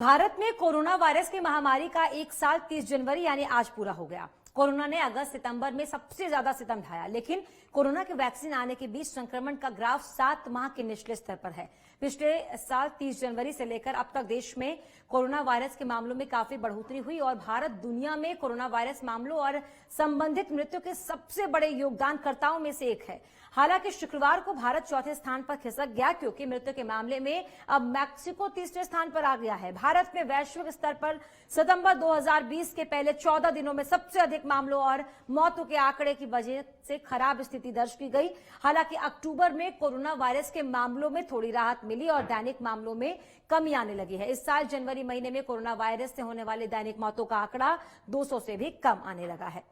भारत में corona virus की महामारी का 1 साल 30 जनवरी यानी आज पूरा हो गया। कोरोना ने अगस्त सितंबर में सबसे ज्यादा सितम ढाया, लेकिन कोरोना के वैक्सीन आने के बीच संक्रमण का ग्राफ 7 माह के निचले स्तर पर है। पिछले साल 30 जनवरी से लेकर अब तक देश में कोरोना वायरस के मामलों में काफी बढ़ोतरी हुई और भारत दुनिया में कोरोना वायरस मामलों और संबंधित मृत्यु के सबसे बड़े योगदानकर्ताओं में से एक है। हालांकि शुक्रवार को भारत चौथे स्थान पर खिसक गया, क्योंकि मृत्यु के मामले में अब मैक्सिको तीसरे स्थान पर आ गया है। भारत में वैश्विक स्तर पर सितंबर 2020 के पहले 14 दिनों में सबसे अधिक मामलों और मौतों के आंकड़े की वजह से खराब स्थिति दर्ज की गई। हालांकि अक्टूबर में कोरोना वायरस के मामलों में थोड़ी राहत मिली और दैनिक मामलों में कमी आने लगी है। इस साल जनवरी महीने में कोरोना वायरस से होने वाले दैनिक मौतों का आंकड़ा 200 से भी कम आने लगा है।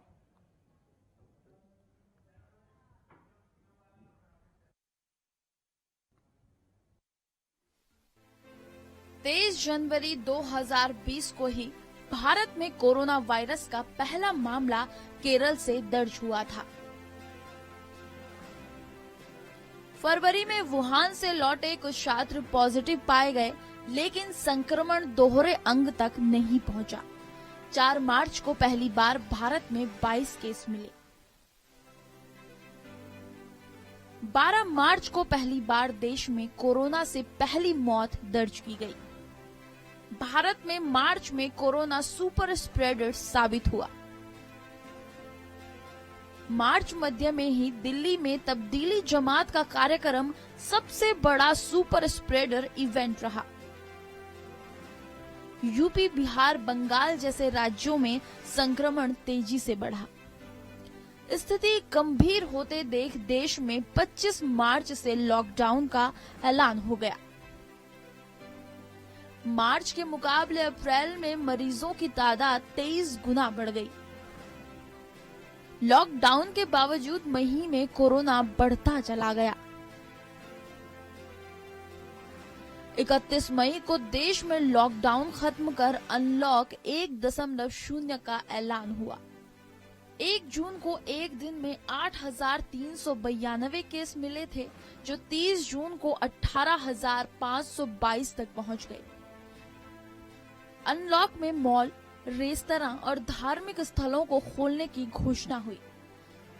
तेईस जनवरी 2020 को ही भारत में कोरोना वायरस का पहला मामला केरल से दर्ज हुआ था। फरवरी में वुहान से लौटे कुछ छात्र पॉजिटिव पाए गए, लेकिन संक्रमण दोहरे अंग तक नहीं पहुंचा। 4 मार्च को पहली बार भारत में 22 केस मिले। 12 मार्च को पहली बार देश में कोरोना से पहली मौत दर्ज की गई। भारत में मार्च में कोरोना सुपर स्प्रेडर साबित हुआ। मार्च मध्य में ही दिल्ली में तब्दीली जमात का कार्यक्रम सबसे बड़ा सुपर स्प्रेडर इवेंट रहा। यूपी, बिहार, बंगाल जैसे राज्यों में संक्रमण तेजी से बढ़ा। स्थिति गंभीर होते देख देश में 25 मार्च से लॉकडाउन का ऐलान हो गया। मार्च के मुकाबले अप्रैल में मरीजों की तादाद 23 गुना बढ़ गई। लॉकडाउन के बावजूद मई में कोरोना बढ़ता चला गया। 31 मई को देश में लॉकडाउन खत्म कर अनलॉक 1.0 का ऐलान हुआ। 1 जून को एक दिन में 8,392 केस मिले थे, जो 30 जून को 18,522 तक पहुंच गए। अनलॉक में मॉल, रेस्तरां और धार्मिक स्थलों को खोलने की घोषणा हुई।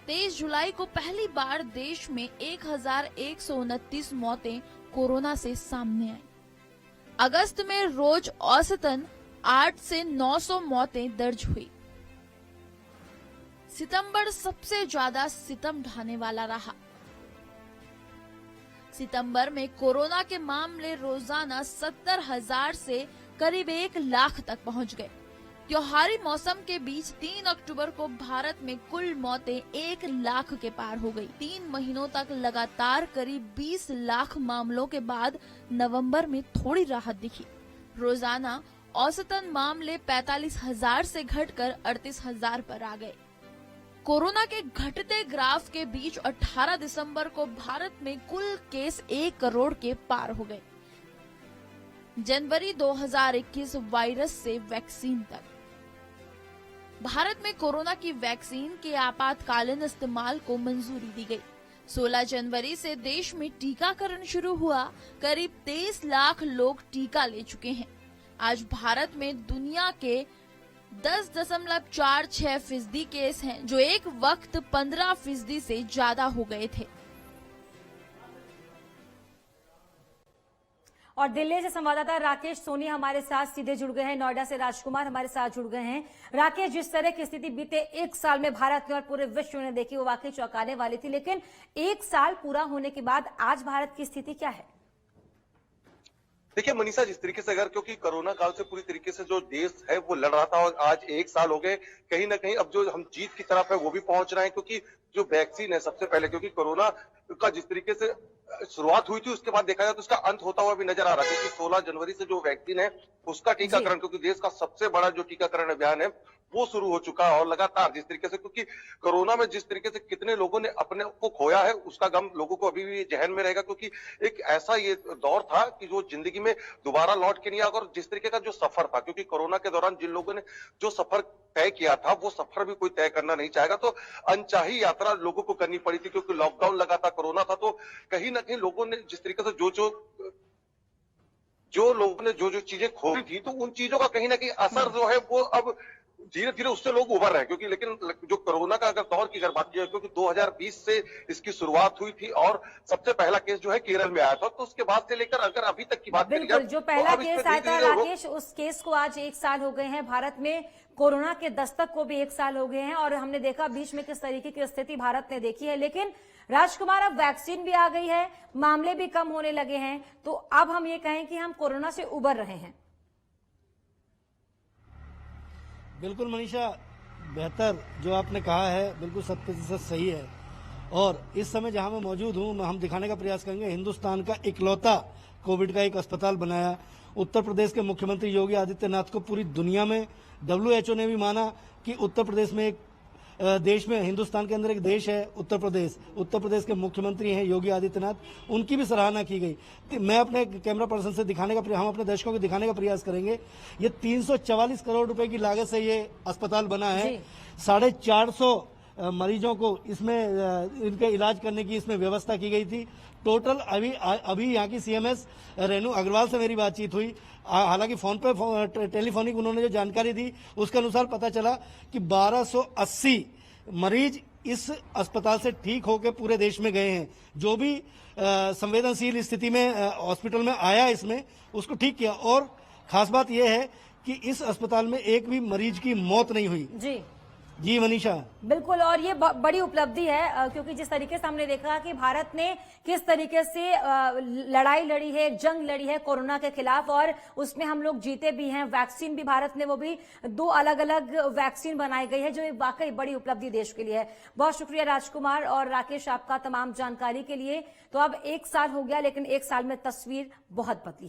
23 जुलाई को पहली बार देश में 1,129 मौतें कोरोना से सामने आई। अगस्त में रोज औसतन 8 से 900 मौतें दर्ज हुई। सितंबर सबसे ज्यादा सितम ढाने वाला रहा। सितंबर में कोरोना के मामले रोजाना 70,000 से करीब 1 लाख तक पहुंच गए। त्योहारी मौसम के बीच 3 अक्टूबर को भारत में कुल मौतें 1 लाख के पार हो गई। 3 महीनों तक लगातार करीब 20 लाख मामलों के बाद नवंबर में थोड़ी राहत दिखी। रोजाना औसतन मामले 45,000 से घटकर 38,000 पर आ गए। कोरोना के घटते ग्राफ के बीच 18 दिसंबर को भारत में कुल केस 1 करोड़ के पार हो गए। जनवरी 2021 वायरस से वैक्सीन तक। भारत में कोरोना की वैक्सीन के आपातकालीन इस्तेमाल को मंजूरी दी गई। 16 जनवरी से देश में टीकाकरण शुरू हुआ। करीब 23 लाख लोग टीका ले चुके हैं। आज भारत में दुनिया के 10.46% केस हैं, जो एक वक्त 15% से ज्यादा हो गए थे। और दिल्ली से संवाददाता राकेश सोनी हमारे साथ सीधे जुड़ गए हैं। नोएडा से राजकुमार हमारे साथ जुड़ गए हैं। राकेश, जिस तरह की स्थिति बीते 1 साल में भारत ने और पूरे विश्व ने देखी, वो वाकई चौंकाने वाली थी, लेकिन 1 साल पूरा होने के बाद आज भारत की स्थिति क्या है? देखिए मनीषा, जिस तरीके से अगर क्योंकि कोरोना काल से पूरी तरीके से जो देश है वो लड़ रहा था और आज 1 साल हो गए, कहीं ना कहीं अब जो हम जीत की तरफ है वो भी पहुंच रहे हैं, क्योंकि जो वैक्सीन है सबसे पहले, क्योंकि कोरोना का जिस तरीके से शुरुआत हुई थी उसके बाद देखा जाए तो उसका अंत होता हुआ भी नजर आ रहा है, क्योंकि 16 जनवरी से जो वैक्सीन है उसका टीकाकरण, क्योंकि देश का सबसे बड़ा जो टीकाकरण अभियान है वो शुरू हो चुका है। और लगातार जिस तरीके से, क्योंकि कोरोना में जिस तरीके से कितने लोगों ने अपने को खोया है उसका गम लोगों को अभी भी जहन में रहेगा, क्योंकि एक ऐसा ये दौर था कि जो जिंदगी में दोबारा लौट के नहीं आएगा। और जिस तरीके का जो सफर था, क्योंकि कोरोना के दौरान जिन लोगों ने जो सफर तय किया था वो सफर भी कोई तय करना नहीं चाहेगा, तो अनचाही यात्रा लोगों को करनी पड़ी थी, क्योंकि लॉकडाउन लगा था, कोरोना था, तो कहीं ना कहीं लोगों ने जिस तरीके से जो लोगों ने जो जो चीजें खोई थी, तो उन चीजों का कहीं ना कहीं असर जो है वो अब धीरे धीरे उससे लोग उभर रहे हैं। क्योंकि लेकिन जो कोरोना का अगर दौर की अगर बात की जाए, क्योंकि 2020 से इसकी शुरुआत हुई थी और सबसे पहला केस जो है केरल में आया था, तो उसके बाद से लेकर अगर अभी तक की बात करी बिल्कुल, जाए जो तो पहला अब इस पे केस आया था धीरे-धीरे लोग- राकेश, उस केस को आज 1 साल हो गए हैं। भारत में कोरोना के दस्तक को भी 1 साल हो गए हैं और हमने देखा बीच में किस तरीके की स्थिति भारत ने देखी है। लेकिन राजकुमार, अब वैक्सीन भी आ गई है, मामले भी कम होने लगे हैं, तो अब हम ये कहें कि हम कोरोना से उबर रहे हैं। बिल्कुल मनीषा, बेहतर जो आपने कहा है बिल्कुल 100% सही है। और इस समय जहां मैं मौजूद हूं, हम दिखाने का प्रयास करेंगे हिंदुस्तान का इकलौता कोविड का एक अस्पताल बनाया। उत्तर प्रदेश के मुख्यमंत्री योगी आदित्यनाथ को पूरी दुनिया में WHO ने भी माना कि उत्तर प्रदेश में एक देश में, हिंदुस्तान के अंदर एक देश है उत्तर प्रदेश। उत्तर प्रदेश के मुख्यमंत्री हैं योगी आदित्यनाथ, उनकी भी सराहना की गई। मैं अपने कैमरा पर्सन से दिखाने का, हम अपने दर्शकों को दिखाने का प्रयास करेंगे। ये 344 करोड़ रुपए की लागत से ये अस्पताल बना है। 450 मरीजों को इसमें इनके इलाज करने की इसमें व्यवस्था की गई थी। टोटल अभी यहाँ की CMS रेणु अग्रवाल से मेरी बातचीत हुई। हालांकि फोन पे टेलीफोनिक उन्होंने जो जानकारी दी उसके अनुसार पता चला कि 1280 मरीज इस अस्पताल से ठीक होकर पूरे देश में गए हैं। जो भी संवेदनशील स्थिति में हॉस्पिटल में आया इसमें उसको ठीक किया। और खास बात यह है कि इस अस्पताल में एक भी मरीज की मौत नहीं हुई। जी मनीषा, बिल्कुल, और ये बड़ी उपलब्धि है क्योंकि जिस तरीके से हमने देखा कि भारत ने किस तरीके से लड़ाई लड़ी है, जंग लड़ी है कोरोना के खिलाफ, और उसमें हम लोग जीते भी हैं। वैक्सीन भी भारत ने, वो भी 2 अलग अलग वैक्सीन बनाई गई है, जो एक वाकई बड़ी उपलब्धि देश के लिए है। बहुत शुक्रिया राजकुमार और राकेश आपका तमाम जानकारी के लिए। तो अब 1 साल हो गया, लेकिन 1 साल में तस्वीर बहुत बदली।